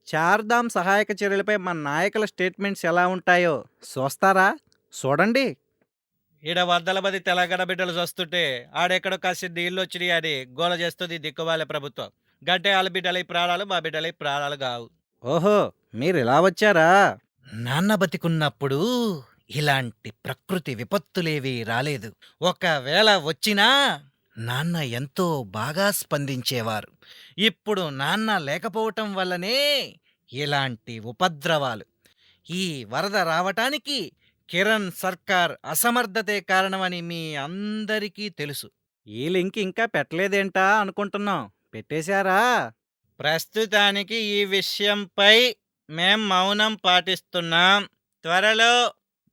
చార్ధామ్ సహాయక చర్యలపై మన నాయకుల స్టేట్మెంట్స్ ఎలా ఉంటాయో చూస్తారా? చూడండి. ఈడ వందల మంది తెలంగాణ బిడ్డలు వస్తుంటే ఆడెక్కడో కాసి నీళ్ళొచ్చినాయి అని గోల చేస్తుంది దిక్కుమాల ప్రభుత్వం. గంటే ఆళ్ళ బిడ్డలై ప్రాణాలు, మా బిడ్డలై ప్రాణాలు గావు. ఓహో! మీరిలా వచ్చారా? నాన్న బతికున్నప్పుడు ఇలాంటి ప్రకృతి విపత్తులేవీ రాలేదు. ఒకవేళ వచ్చినా నాన్న ఎంతో బాగా స్పందించేవారు. ఇప్పుడు నాన్న లేకపోవటం వల్లనే ఇలాంటి ఉపద్రవాలు. ఈ వరద రావటానికి కిరణ్ సర్కార్ అసమర్థతే కారణమని మీ అందరికీ తెలుసు. ఈ లింక్ ఇంకా పెట్టలేదేంటా అనుకుంటున్నాం. పెట్టేశారా? ప్రస్తుతానికి ఈ విషయంపై మేం మౌనం పాటిస్తున్నాం. త్వరలో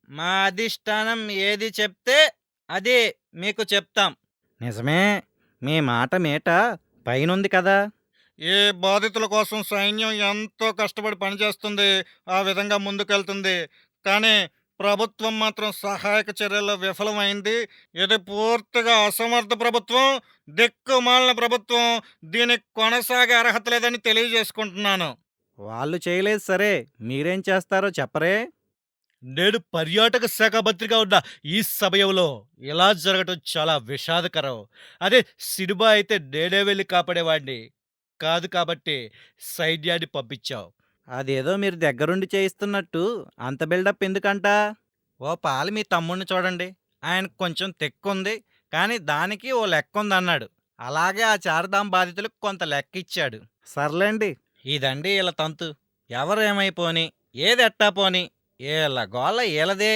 మా అధిష్టానం ఏది చెప్తే అది మీకు చెప్తాం. నిజమే. మీ మాట మీట పైనుంది కదా! ఈ బాధితుల కోసం సైన్యం ఎంతో కష్టపడి పనిచేస్తుంది. ఆ విధంగా ముందుకెళ్తుంది. కానీ ప్రభుత్వం మాత్రం సహాయక చర్యల్లో విఫలమైంది. ఇది పూర్తిగా అసమర్థ ప్రభుత్వం, దిక్కుమాలిన ప్రభుత్వం. దీనికి కొనసాగే అర్హత లేదని తెలియజేసుకుంటున్నాను. వాళ్ళు చేయలేదు సరే. మీరేం చేస్తారో చెప్పరే? నేడు పర్యాటక శాఖ మంత్రిగా ఉన్న ఈ సమయంలో ఇలా జరగటం చాలా విషాదకరం. అదే సినిమా అయితే నేనే వెళ్ళి కాపాడేవాడిని. కాదు కాబట్టి సైన్యాన్ని పంపించాం. అదేదో మీరు దగ్గరుండి చేయిస్తున్నట్టు అంత బిల్డప్ ఎందుకంట? ఓ పాలు మీ తమ్ముడిని చూడండి. ఆయనకు కొంచెం తెక్కుంది. కానీ దానికి ఓ లెక్కుందన్నాడు. అలాగే ఆ చార్ధామ్ బాధితులకు కొంత లెక్కిచ్చాడు. సర్లేండి. ఇదండి ఈళ్ళ తంతు. ఎవరేమైపోని, ఏదెట్టా పోని, ఈళ్ళ గోల ఈళ్ళదే.